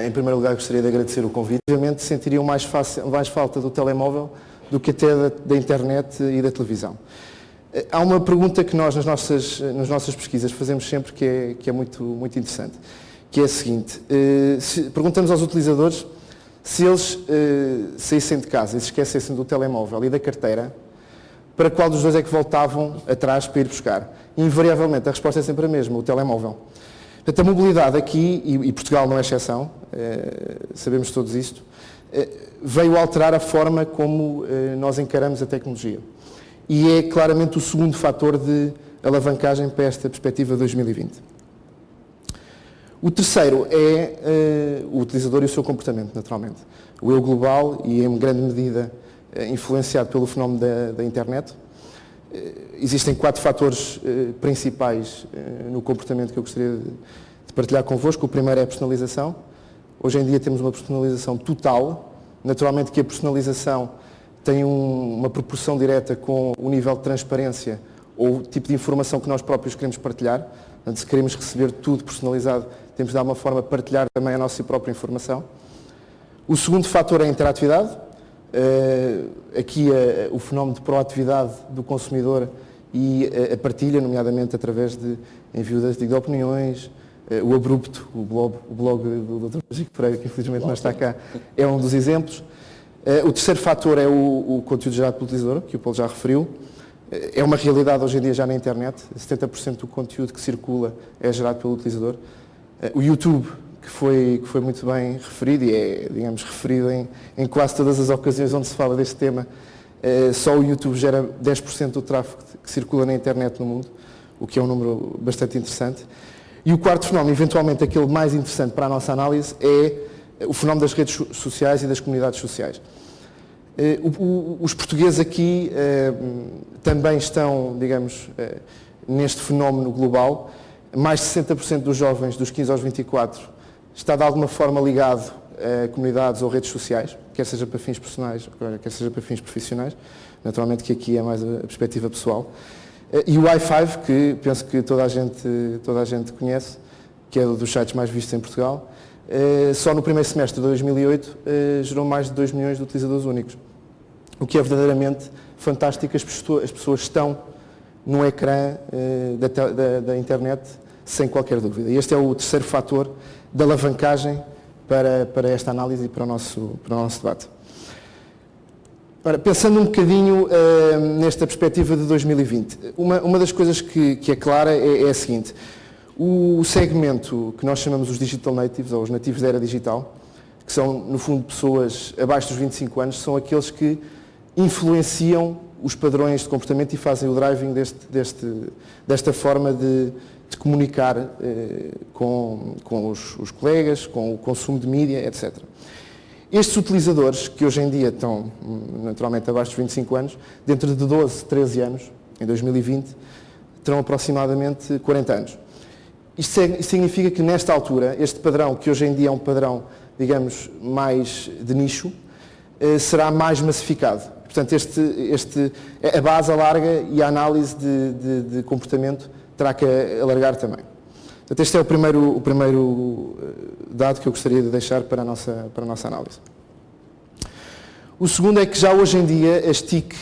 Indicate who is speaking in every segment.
Speaker 1: Em primeiro lugar, gostaria de agradecer o convite. Obviamente, sentiriam mais falta do telemóvel do que até da internet e da televisão. Há uma pergunta que nós, nas nossas pesquisas, fazemos sempre que é muito interessante, que é a seguinte. Perguntamos aos utilizadores se eles saíssem de casa e se esquecessem do telemóvel e da carteira, para qual dos dois é que voltavam atrás para ir buscar? E, invariavelmente, a resposta é sempre a mesma, o telemóvel. Portanto, a mobilidade aqui, e Portugal não é exceção, sabemos todos isto, veio alterar a forma como nós encaramos a tecnologia. E é claramente o segundo fator de alavancagem para esta perspectiva de 2020. O terceiro é o utilizador e o seu comportamento, naturalmente. O eu global e, em grande medida, influenciado pelo fenómeno da internet. Existem 4 fatores principais no comportamento que eu gostaria de partilhar convosco. O primeiro é a personalização. Hoje em dia temos uma personalização total. Naturalmente que a personalização tem uma proporção direta com o nível de transparência ou o tipo de informação que nós próprios queremos partilhar. Portanto, se queremos receber tudo personalizado, temos de dar uma forma de partilhar também a nossa própria informação. O segundo fator é a interatividade. Aqui o fenómeno de proatividade do consumidor e a partilha, nomeadamente através de envio de opiniões, o Abrupto, o blog do Dr. Chico Pereira, que infelizmente não está cá, é um dos exemplos. O terceiro fator é o conteúdo gerado pelo utilizador, que o Paulo já referiu. É uma realidade hoje em dia já na internet, 70% do conteúdo que circula é gerado pelo utilizador. O YouTube, que foi muito bem referido e é, digamos, referido em quase todas as ocasiões onde se fala deste tema, só o YouTube gera 10% do tráfego que circula na internet no mundo, o que é um número bastante interessante. E o quarto fenómeno, eventualmente aquele mais interessante para a nossa análise, é o fenómeno das redes sociais e das comunidades sociais. Os portugueses aqui também estão, digamos, neste fenómeno global. Mais de 60% dos jovens dos 15 aos 24 está de alguma forma ligado a comunidades ou redes sociais, quer seja para fins personais, quer seja para fins profissionais. Naturalmente que aqui é mais a perspectiva pessoal. E o i5, que penso que toda a gente conhece, que é dos sites mais vistos em Portugal, só no primeiro semestre de 2008 gerou mais de 2 milhões de utilizadores únicos. O que é verdadeiramente fantástico, as pessoas estão no ecrã da internet sem qualquer dúvida. E este é o terceiro fator de alavancagem para esta análise e para o nosso debate. Ora, pensando um bocadinho nesta perspectiva de 2020, uma das coisas que é clara é a seguinte. O segmento que nós chamamos os digital natives, ou os nativos da era digital, que são, no fundo, pessoas abaixo dos 25 anos, são aqueles que influenciam os padrões de comportamento e fazem o driving desta forma de comunicar com os colegas, com o consumo de mídia, etc. Estes utilizadores, que hoje em dia estão naturalmente abaixo dos 25 anos, dentro de 12, 13 anos, em 2020, terão aproximadamente 40 anos. Isto significa que, nesta altura, este padrão, que hoje em dia é um padrão, digamos, mais de nicho, será mais massificado. Portanto, a base alarga e a análise de comportamento terá que alargar também. Portanto, este é o primeiro dado que eu gostaria de deixar para a nossa análise. O segundo é que já hoje em dia as TIC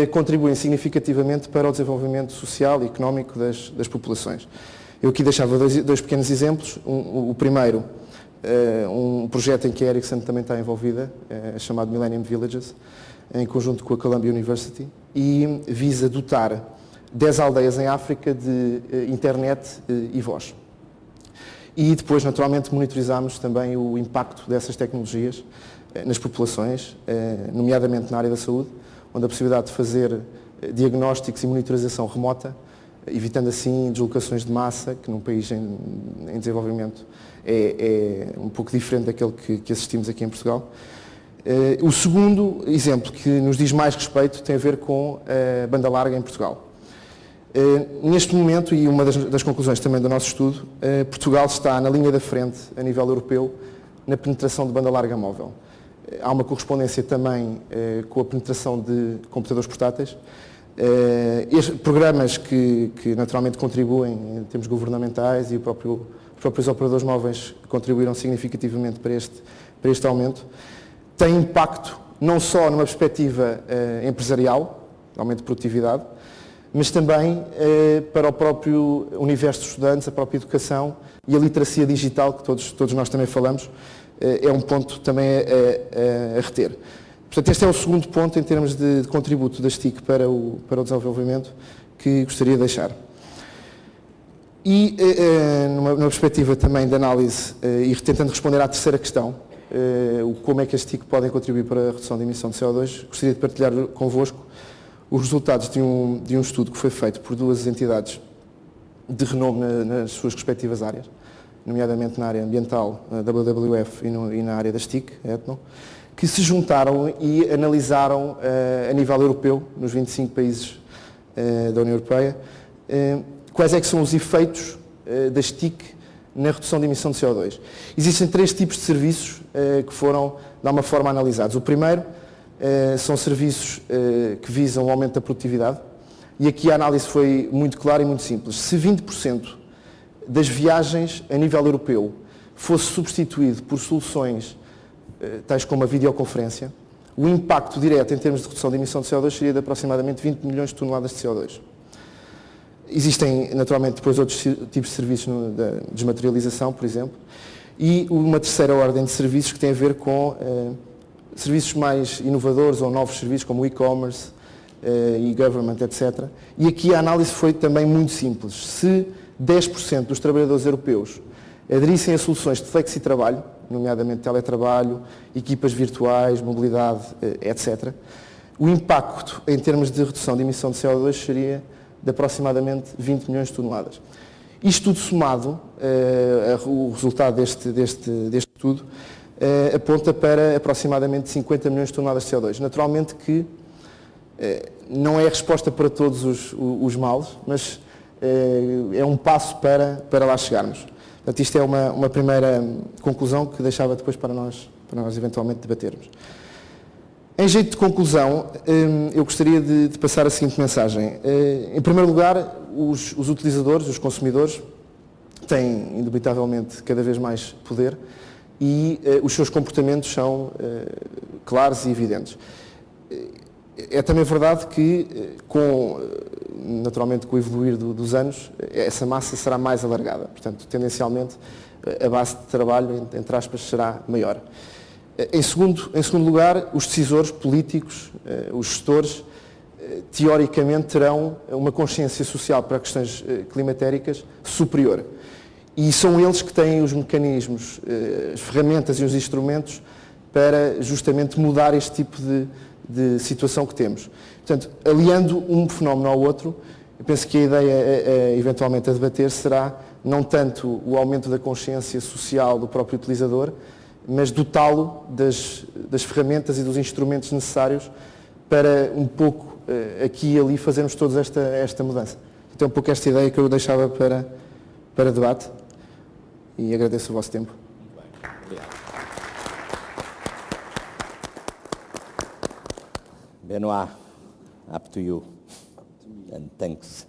Speaker 1: contribuem significativamente para o desenvolvimento social e económico das populações. Eu aqui deixava dois pequenos exemplos. O primeiro, um projeto em que a Ericsson também está envolvida, chamado Millennium Villages, em conjunto com a Columbia University, e visa dotar 10 aldeias em África de internet e voz. E depois, naturalmente, monitorizamos também o impacto dessas tecnologias nas populações, nomeadamente na área da saúde, onde a possibilidade de fazer diagnósticos e monitorização remota, evitando assim deslocações de massa, que num país em desenvolvimento é um pouco diferente daquele que assistimos aqui em Portugal. O segundo exemplo que nos diz mais respeito tem a ver com a banda larga em Portugal. Neste momento, e uma das conclusões também do nosso estudo, Portugal está na linha da frente, a nível europeu, na penetração de banda larga móvel. Há uma correspondência também com a penetração de computadores portáteis. Programas que naturalmente contribuem em termos governamentais e o próprio os próprios operadores móveis contribuíram significativamente para este aumento. Tem impacto não só numa perspectiva empresarial, aumento de produtividade, mas também para o próprio universo de estudantes, a própria educação e a literacia digital, que todos nós também falamos, é um ponto também a reter. Portanto, este é o segundo ponto em termos de contributo da STIC para o desenvolvimento que gostaria de deixar. E, numa perspectiva também de análise e tentando responder à terceira questão, como é que as TIC podem contribuir para a redução da emissão de CO2, gostaria de partilhar convosco os resultados de um estudo que foi feito por duas entidades de renome nas suas respectivas áreas, nomeadamente na área ambiental, a WWF, e na área das TIC, a Etno, que se juntaram e analisaram a nível europeu, nos 25 países da União Europeia, quais é que são os efeitos das TIC na redução de emissão de CO2. Existem 3 tipos de serviços que foram, de alguma forma, analisados. O primeiro são serviços que visam o aumento da produtividade, e aqui a análise foi muito clara e muito simples. Se 20% das viagens a nível europeu fosse substituído por soluções tais como a videoconferência, o impacto direto em termos de redução de emissão de CO2 seria de aproximadamente 20 milhões de toneladas de CO2. Existem, naturalmente, depois outros tipos de serviços da desmaterialização, por exemplo, e uma terceira ordem de serviços que tem a ver com serviços mais inovadores ou novos serviços como o e-commerce, e-government, etc. E aqui a análise foi também muito simples. Se 10% dos trabalhadores europeus aderissem a soluções de flexi-trabalho, nomeadamente teletrabalho, equipas virtuais, mobilidade, etc., o impacto em termos de redução de emissão de CO2 seria de aproximadamente 20 milhões de toneladas. Isto tudo somado, o resultado deste estudo, aponta para aproximadamente 50 milhões de toneladas de CO2. Naturalmente que não é a resposta para todos os males, mas é um passo para lá chegarmos. Portanto, isto é uma primeira conclusão que deixava depois para nós eventualmente debatermos. Em jeito de conclusão, eu gostaria de passar a seguinte mensagem. Em primeiro lugar, os utilizadores, os consumidores, têm, indubitavelmente, cada vez mais poder e os seus comportamentos são claros e evidentes. É também verdade que, naturalmente, com o evoluir dos anos, essa massa será mais alargada. Portanto, tendencialmente, a base de trabalho, entre aspas, será maior. Em segundo lugar, os decisores políticos, os gestores, teoricamente terão uma consciência social para questões climatéricas superior. E são eles que têm os mecanismos, as ferramentas e os instrumentos para justamente mudar este tipo de situação que temos. Portanto, aliando um fenómeno ao outro, eu penso que a ideia eventualmente a debater será não tanto o aumento da consciência social do próprio utilizador, mas dotá-lo das ferramentas e dos instrumentos necessários para um pouco aqui e ali fazermos todos esta mudança. Então, um pouco esta ideia que eu deixava para debate e agradeço o vosso tempo.
Speaker 2: Muito bem, obrigado. Benoit, up to you, and thanks.